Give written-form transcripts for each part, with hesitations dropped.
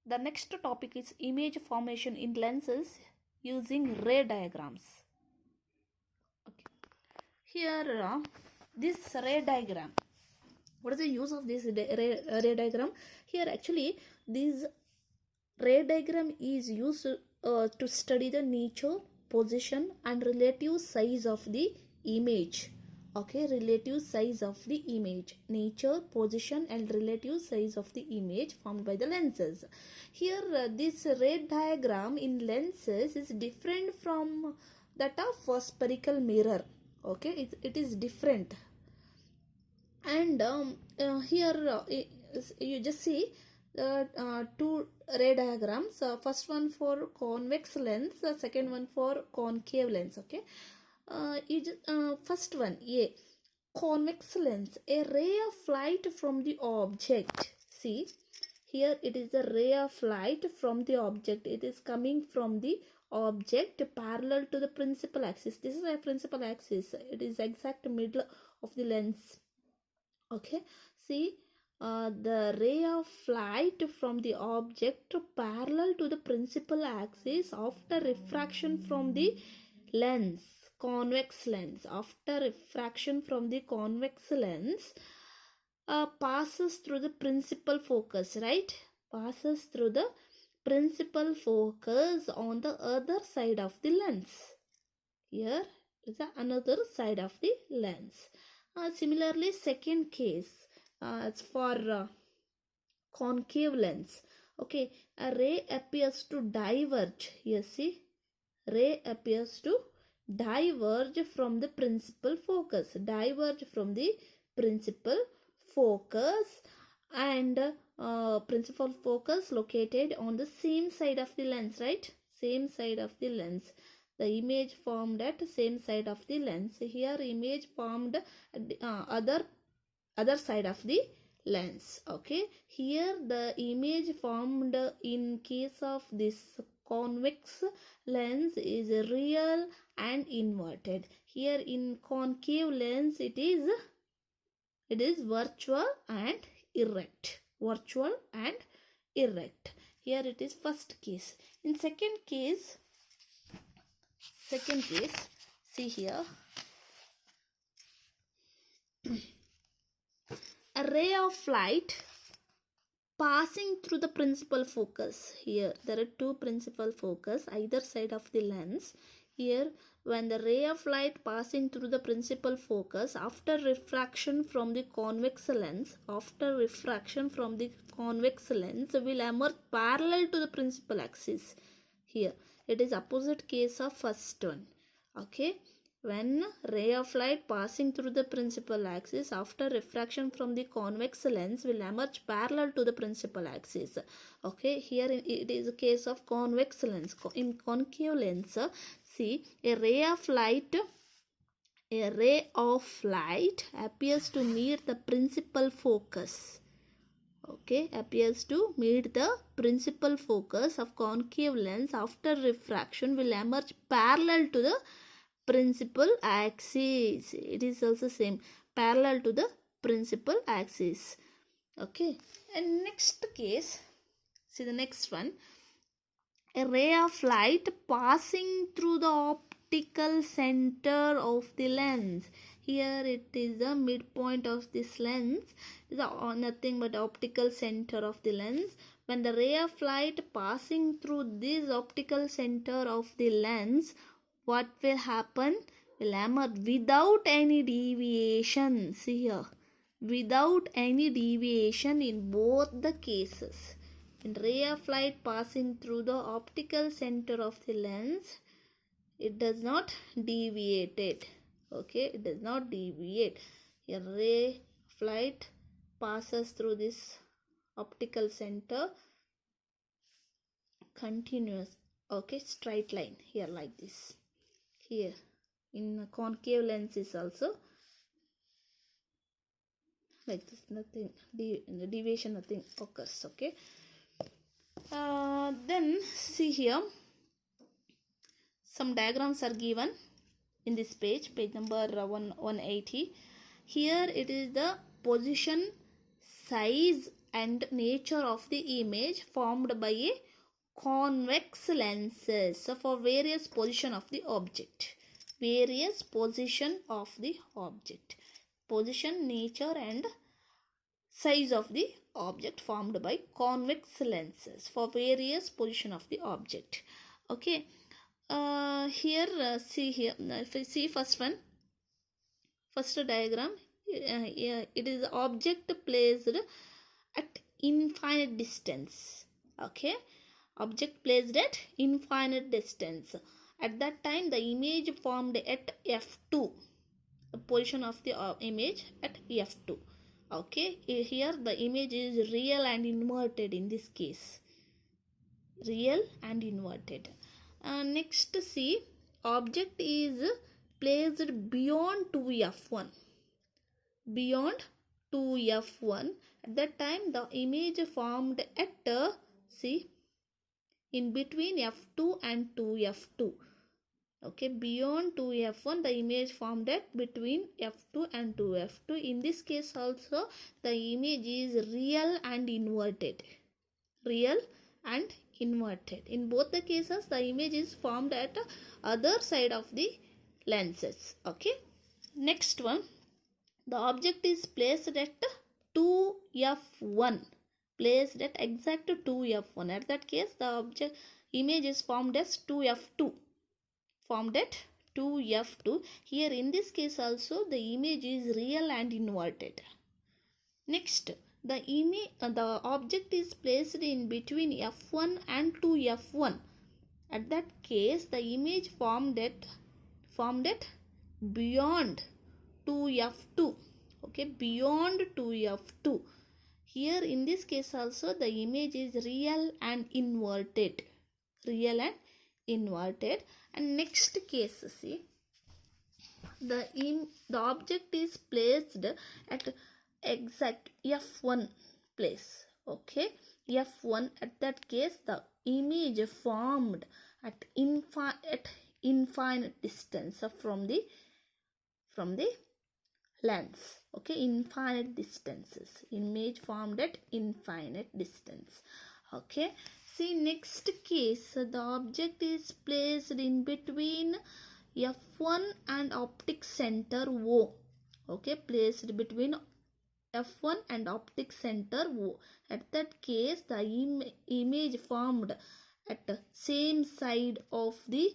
The next topic is image formation in lenses using ray diagrams. Okay. Here, this ray diagram. What is the use of this ray diagram? Here, actually, this ray diagram is used to study the nature, position, and relative size of the image. Okay, relative size of the image, nature, position, and relative size of the image formed by the lenses. Here, this ray diagram in lenses is different from that of spherical mirror. Okay, it is different. And here you just see two ray diagrams. First one for convex lens, second one for concave lens. Okay, first one, A, convex lens, a ray of light from the object. See, here it is a ray of light from the object. It is coming from the object parallel to the principal axis. This is a principal axis. It is exact middle of the lens. Okay, see, the ray of light from the object parallel to the principal axis after refraction from the lens, convex lens, after refraction from the convex lens, passes through the principal focus, right? Passes through the principal focus on the other side of the lens. Here is another side of the lens. Similarly, second case, it's for concave lens. Okay, a ray appears to diverge. Here, see, ray appears to diverge from the principal focus. Diverge from the principal focus, and principal focus located on the same side of the lens, right? Same side of the lens. The image formed at same side of the lens. Here image formed at the, other side of the lens. Okay, here the image formed in case of this convex lens is real and inverted. Here in concave lens it is virtual and erect. Virtual and erect. Here it is first case. In second case, see here, a ray of light passing through the principal focus. Here there are two principal focus either side of the lens. Here, when the ray of light passing through the principal focus after refraction from the convex lens, will emerge parallel to the principal axis. Here it is opposite case of first one. Okay, when ray of light passing through the principal axis after refraction from the convex lens will emerge parallel to the principal axis. Okay, here it is a case of convex lens. In concave lens, see, a ray of light appears to meet the principal focus. Okay, appears to meet the principal focus of concave lens after refraction will emerge parallel to the principal axis. It is also same, parallel to the principal axis. Okay, and next case, see the next one, a ray of light passing through the optical center of the lens. Here it is the midpoint of this lens, is nothing but optical center of the lens. When the ray of light passing through this optical center of the lens, what will happen? Will emerge without any deviation. See here, without any deviation in both the cases. When ray of light passing through the optical center of the lens, it does not deviate it. Okay, it does not deviate. A ray of light passes through this optical center, continuous, okay, straight line here like this. Here in concave lens is also like this, nothing deviation, nothing occurs. Okay, then see here, some diagrams are given in this page number 180. Here it is the position, size and nature of the image formed by a convex lenses. So for various position of the object, various position of the object, position, nature and size of the object formed by convex lenses for various position of the object. Okay, here see here, if I see first one, first diagram, it is object placed at infinite distance. Okay, object placed at infinite distance. At that time the image formed at f2, the position of the image at f2. Okay, here the image is real and inverted in this case, real and inverted. Next see, object is placed beyond 2f1, beyond 2f1. At that time the image formed at see, in between f2 and 2f2. Okay, beyond 2f1 the image formed at between f2 and 2f2. In this case also the image is real and inverted, real and inverted. In both the cases the image is formed at other side of the lenses. Okay, next one, the object is placed at 2f1, placed at exact 2f1. At that case the object image is formed as 2f2, formed at 2f2. Here in this case also the image is real and inverted. Next, the image, the object is placed in between f1 and 2f1. At that case the image formed at beyond 2f2. Okay, beyond 2f2. Here in this case also the image is real and inverted, real and inverted. And next case, see, the object is placed at exact f1 place. Okay, f1. At that case the image formed at infinite distance from the lens. Okay, infinite distances, image formed at infinite distance. Okay, see, next case, the object is placed in between f1 and optic center O. Okay, placed between f1 and optic center O. At that case the image formed at the same side of the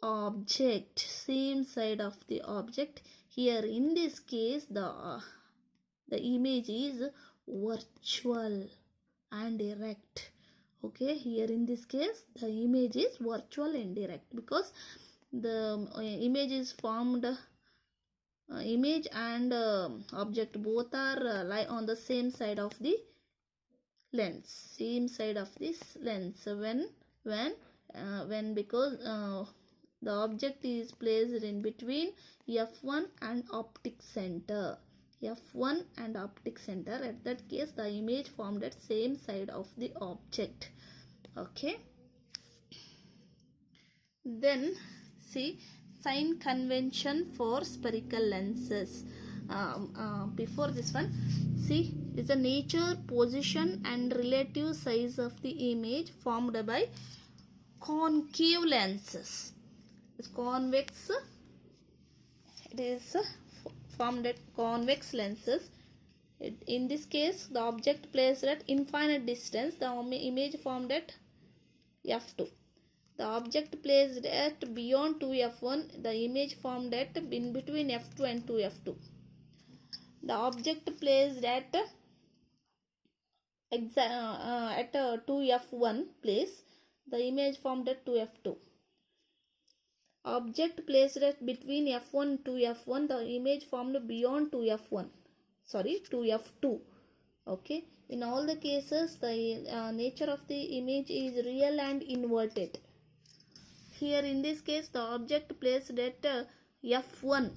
object, same side of the object. Here in this case the image is virtual and erect. Okay, here in this case the image is virtual and erect because the image is formed, image and object both are lie on the same side of the lens, same side of this lens. When because the object is placed in between f1 and optic center, f1 and optic center. At that case the image formed at same side of the object. Okay, then see, sign convention for spherical lenses. Before this one, see, is the nature, position and relative size of the image formed by concave lenses. It's convex, it is formed at convex lenses. In this case the object placed at infinite distance, the image formed at f2. The object placed at beyond 2f1, the image formed at in between f2 and 2f2. The object placed at 2f1 place, the image formed at 2f2. Object placed at between f1 and 2f1, the image formed beyond 2f1, sorry, 2f2. Okay, in all the cases the nature of the image is real and inverted. Here in this case the object placed at f1,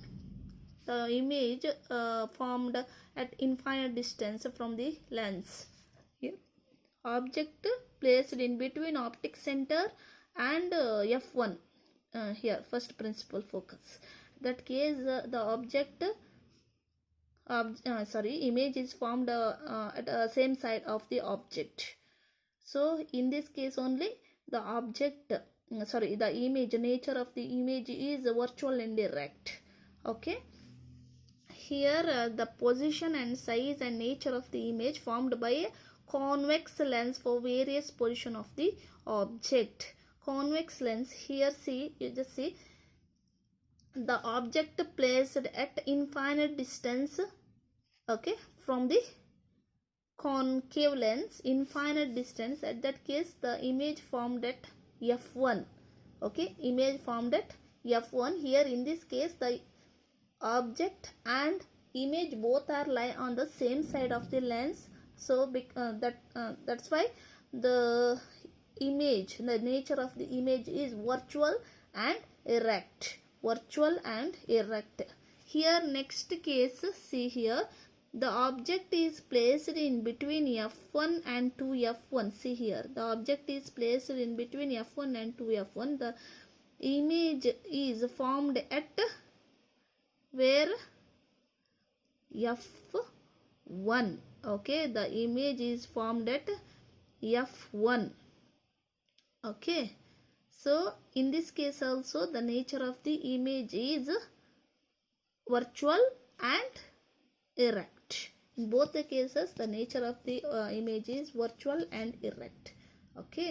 the image formed at infinite distance from the lens. Here, object placed in between optic center and f1. Here first principal focus. That case the object image is formed at the same side of the object. So in this case only the the image, nature of the image is virtual and direct. Okay, here the position and size and nature of the image formed by a convex lens for various position of the object. Convex lens, here see, you just see the object placed at infinite distance, okay, from the concave lens, infinite distance. At that case the image formed at f1. Okay, image formed at f1. Here in this case the object and image both are lie on the same side of the lens. So that's why the image, the nature of the image is virtual and erect. Virtual and erect. Here next case, see here, the object is placed in between f1 and 2f1. See here, the object is placed in between f1 and 2f1. The image is formed at where? f1. Okay, the image is formed at f1. Okay, so in this case also the nature of the image is virtual and erect. In both the cases the nature of the image is virtual and erect. Okay.